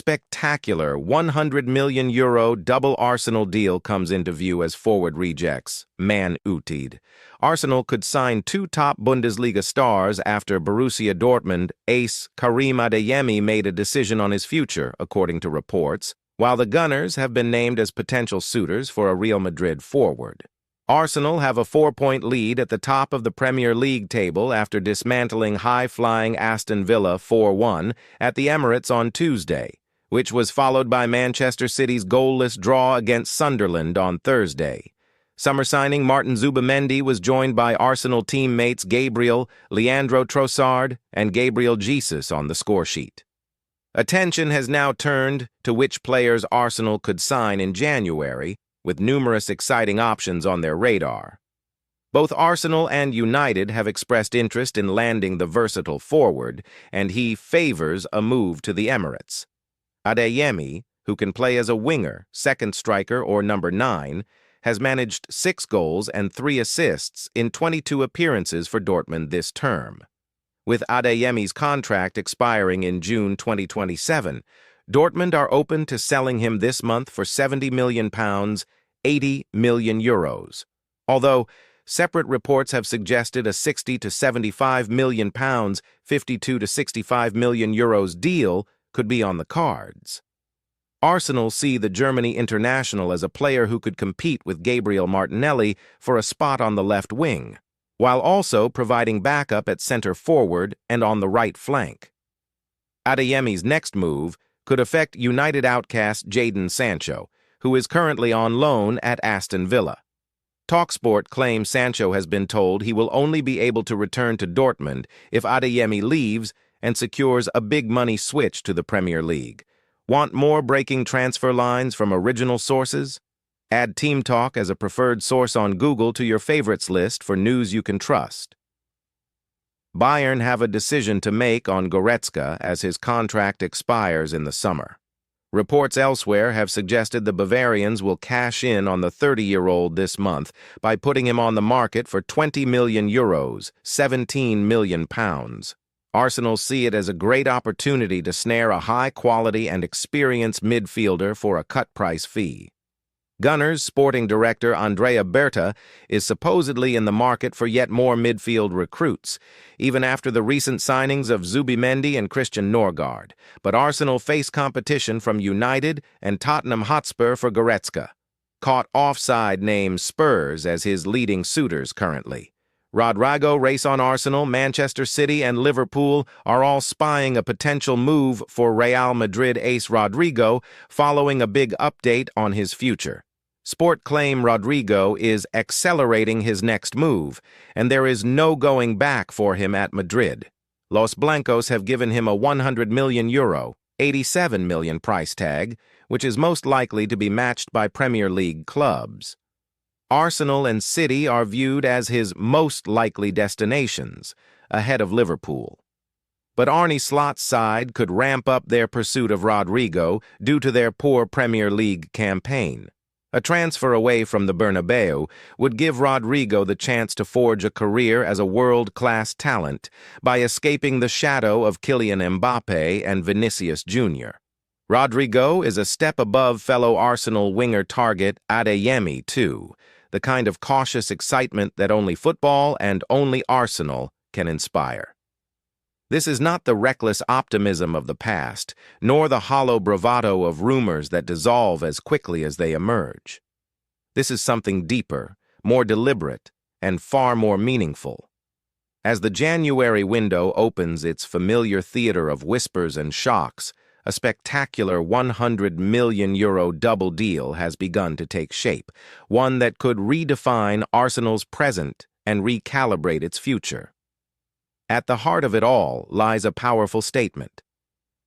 spectacular €100 million double Arsenal deal comes into view as forward rejects, Man Utd. Arsenal could sign two top Bundesliga stars after Borussia Dortmund ace Karim Adeyemi made a decision on his future, according to reports, while the Gunners have been named as potential suitors for a Real Madrid forward. Arsenal have a 4-point lead at the top of the Premier League table after dismantling high-flying Aston Villa 4-1 at the Emirates on Tuesday, which was followed by Manchester City's goalless draw against Sunderland on Thursday. Summer signing Martin Zubimendi was joined by Arsenal teammates Gabriel, Leandro Trossard, and Gabriel Jesus on the scoresheet. Attention has now turned to which players Arsenal could sign in January, with numerous exciting options on their radar. Both Arsenal and United have expressed interest in landing the versatile forward, and he favors a move to the Emirates. Adeyemi, who can play as a winger, second striker, or number 9, has managed 6 goals and 3 assists in 22 appearances for Dortmund this term. With Adeyemi's contract expiring in June 2027, Dortmund are open to selling him this month for £70 million, €80 million. Although separate reports have suggested a £60 to £75 million, €52 to €65 million deal could be on the cards. Arsenal see the Germany international as a player who could compete with Gabriel Martinelli for a spot on the left wing, while also providing backup at center forward and on the right flank. Adeyemi's next move could affect United outcast Jadon Sancho, who is currently on loan at Aston Villa. TalkSport claims Sancho has been told he will only be able to return to Dortmund if Adeyemi leaves and secures a big-money switch to the Premier League. Want more breaking transfer lines from original sources? Add Team Talk as a preferred source on Google to your favorites list for news you can trust. Bayern have a decision to make on Goretzka as his contract expires in the summer. Reports elsewhere have suggested the Bavarians will cash in on the 30-year-old this month by putting him on the market for €20 million, £17 million. Arsenal see it as a great opportunity to snare a high-quality and experienced midfielder for a cut-price fee. Gunners sporting director Andrea Berta is supposedly in the market for yet more midfield recruits, even after the recent signings of Zubimendi and Christian Norgard, but Arsenal face competition from United and Tottenham Hotspur for Goretzka. Caught offside names Spurs as his leading suitors currently. Rodrigo race on Arsenal, Manchester City, and Liverpool are all spying a potential move for Real Madrid ace Rodrigo following a big update on his future. Sport claim Rodrigo is accelerating his next move, and there is no going back for him at Madrid. Los Blancos have given him a €100 million, €87 million price tag, which is most likely to be matched by Premier League clubs. Arsenal and City are viewed as his most likely destinations, ahead of Liverpool. But Arne Slot's side could ramp up their pursuit of Rodrigo due to their poor Premier League campaign. A transfer away from the Bernabeu would give Rodrigo the chance to forge a career as a world-class talent by escaping the shadow of Kylian Mbappe and Vinicius Jr. Rodrigo is a step above fellow Arsenal winger target Adeyemi, too, the kind of cautious excitement that only football and only Arsenal can inspire. This is not the reckless optimism of the past, nor the hollow bravado of rumors that dissolve as quickly as they emerge. This is something deeper, more deliberate, and far more meaningful. As the January window opens its familiar theater of whispers and shocks, a spectacular €100 million double deal has begun to take shape, one that could redefine Arsenal's present and recalibrate its future. At the heart of it all lies a powerful statement: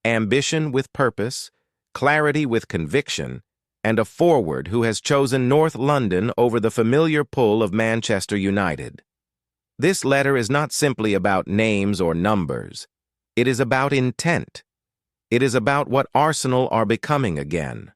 ambition with purpose, clarity with conviction, and a forward who has chosen North London over the familiar pull of Manchester United. This letter is not simply about names or numbers. It is about intent. It is about what Arsenal are becoming again.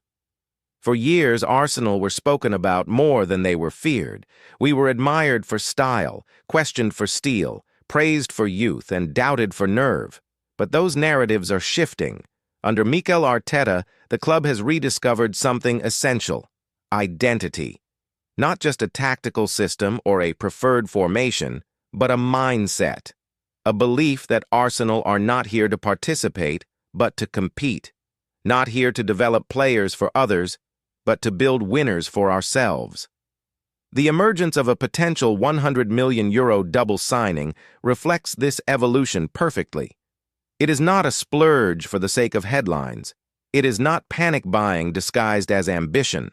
For years, Arsenal were spoken about more than they were feared. We were admired for style, questioned for steel, praised for youth, and doubted for nerve. But those narratives are shifting. Under Mikel Arteta, the club has rediscovered something essential: identity. Not just a tactical system or a preferred formation, but a mindset. A belief that Arsenal are not here to participate, but to compete. Not here to develop players for others, but to build winners for ourselves. The emergence of a potential €100 million double signing reflects this evolution perfectly. It is not a splurge for the sake of headlines. It is not panic buying disguised as ambition.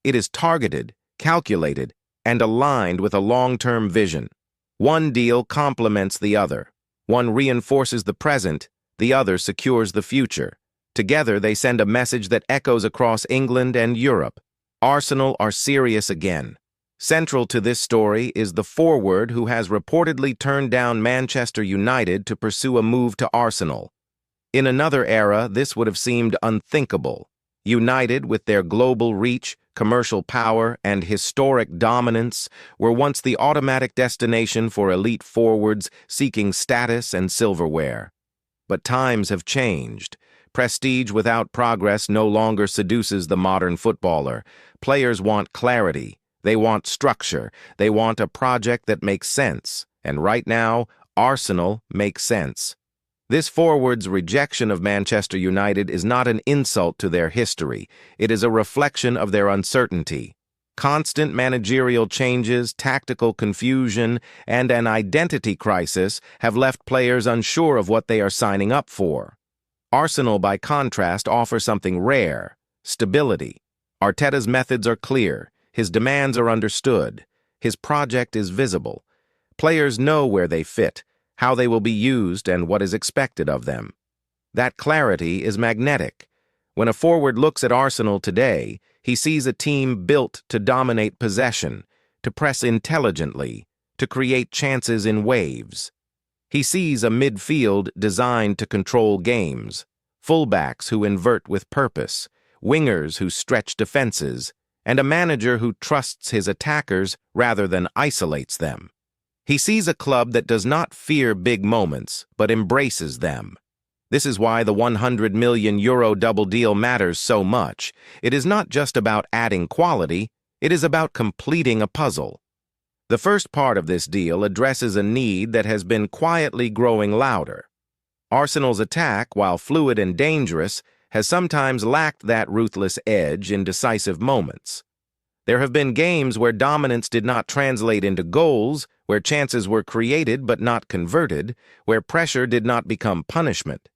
It is targeted, calculated, and aligned with a long-term vision. One deal complements the other. One reinforces the present, the other secures the future. Together, they send a message that echoes across England and Europe. Arsenal are serious again. Central to this story is the forward who has reportedly turned down Manchester United to pursue a move to Arsenal. In another era, this would have seemed unthinkable. United, with their global reach, commercial power, and historic dominance, were once the automatic destination for elite forwards seeking status and silverware. But times have changed. Prestige without progress no longer seduces the modern footballer. Players want clarity. They want structure. They want a project that makes sense. And right now, Arsenal makes sense. This forward's rejection of Manchester United is not an insult to their history. It is a reflection of their uncertainty. Constant managerial changes, tactical confusion, and an identity crisis have left players unsure of what they are signing up for. Arsenal, by contrast, offers something rare: stability. Arteta's methods are clear. His demands are understood. His project is visible. Players know where they fit, how they will be used, and what is expected of them. That clarity is magnetic. When a forward looks at Arsenal today, he sees a team built to dominate possession, to press intelligently, to create chances in waves. He sees a midfield designed to control games, fullbacks who invert with purpose, wingers who stretch defenses, and a manager who trusts his attackers rather than isolates them. He sees a club that does not fear big moments, but embraces them. This is why the €100 million double deal matters so much. It is not just about adding quality, it is about completing a puzzle. The first part of this deal addresses a need that has been quietly growing louder. Arsenal's attack, while fluid and dangerous, has sometimes lacked that ruthless edge in decisive moments. There have been games where dominance did not translate into goals, where chances were created but not converted, where pressure did not become punishment.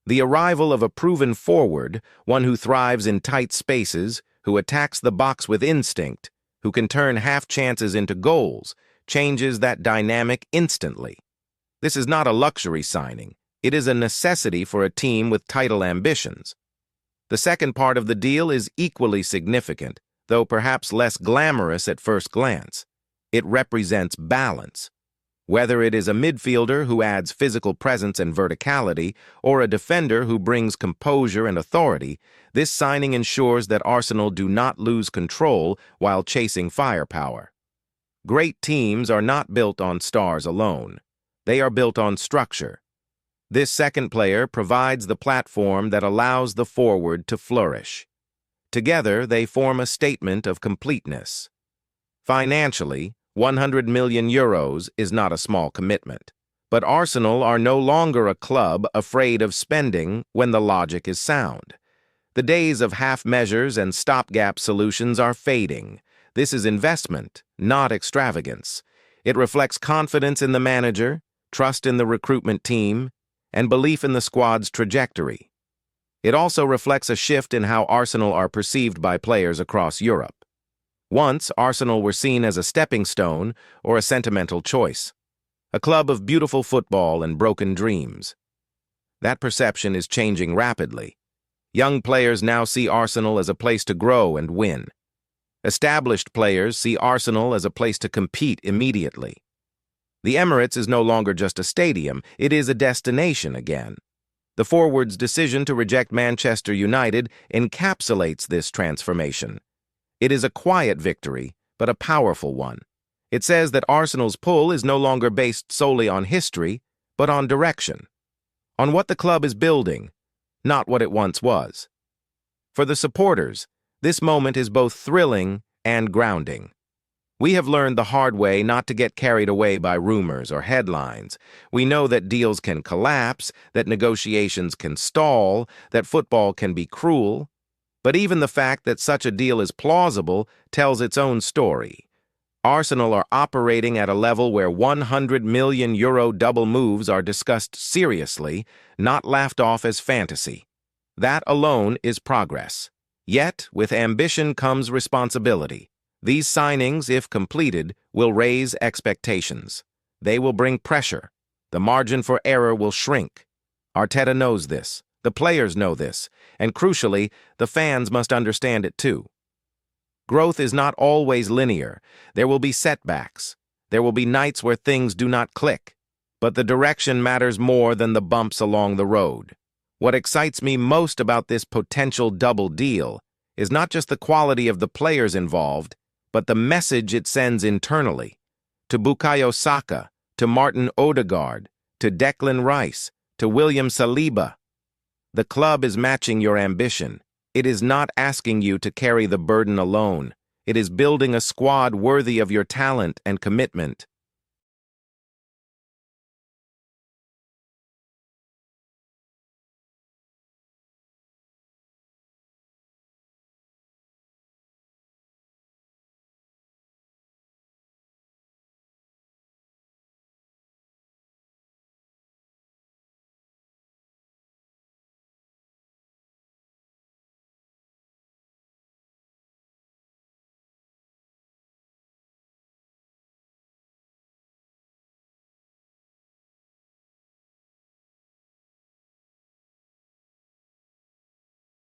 The arrival of a proven forward, one who thrives in tight spaces, who attacks the box with instinct, who can turn half chances into goals, changes that dynamic instantly. This is not a luxury signing. It is a necessity for a team with title ambitions. The second part of the deal is equally significant, though perhaps less glamorous at first glance. It represents balance. Whether it is a midfielder who adds physical presence and verticality, or a defender who brings composure and authority, this signing ensures that Arsenal do not lose control while chasing firepower. Great teams are not built on stars alone. They are built on structure. This second player provides the platform that allows the forward to flourish. Together, they form a statement of completeness. Financially, €100 million is not a small commitment. But Arsenal are no longer a club afraid of spending when the logic is sound. The days of half measures and stopgap solutions are fading. This is investment, not extravagance. It reflects confidence in the manager, trust in the recruitment team, and belief in the squad's trajectory. It also reflects a shift in how Arsenal are perceived by players across Europe. Once, Arsenal were seen as a stepping stone or a sentimental choice, a club of beautiful football and broken dreams. That perception is changing rapidly. Young players now see Arsenal as a place to grow and win. Established players see Arsenal as a place to compete immediately. The Emirates is no longer just a stadium, it is a destination again. The forward's decision to reject Manchester United encapsulates this transformation. It is a quiet victory, but a powerful one. It says that Arsenal's pull is no longer based solely on history, but on direction. On what the club is building, not what it once was. For the supporters, this moment is both thrilling and grounding. We have learned the hard way not to get carried away by rumors or headlines. We know that deals can collapse, that negotiations can stall, that football can be cruel. But even the fact that such a deal is plausible tells its own story. Arsenal are operating at a level where €100 million double moves are discussed seriously, not laughed off as fantasy. That alone is progress. Yet, with ambition comes responsibility. These signings, if completed, will raise expectations. They will bring pressure. The margin for error will shrink. Arteta knows this. The players know this. And crucially, the fans must understand it too. Growth is not always linear. There will be setbacks. There will be nights where things do not click. But the direction matters more than the bumps along the road. What excites me most about this potential double deal is not just the quality of the players involved, but the message it sends internally. To Bukayo Saka, to Martin Odegaard, to Declan Rice, to William Saliba. The club is matching your ambition. It is not asking you to carry the burden alone. It is building a squad worthy of your talent and commitment.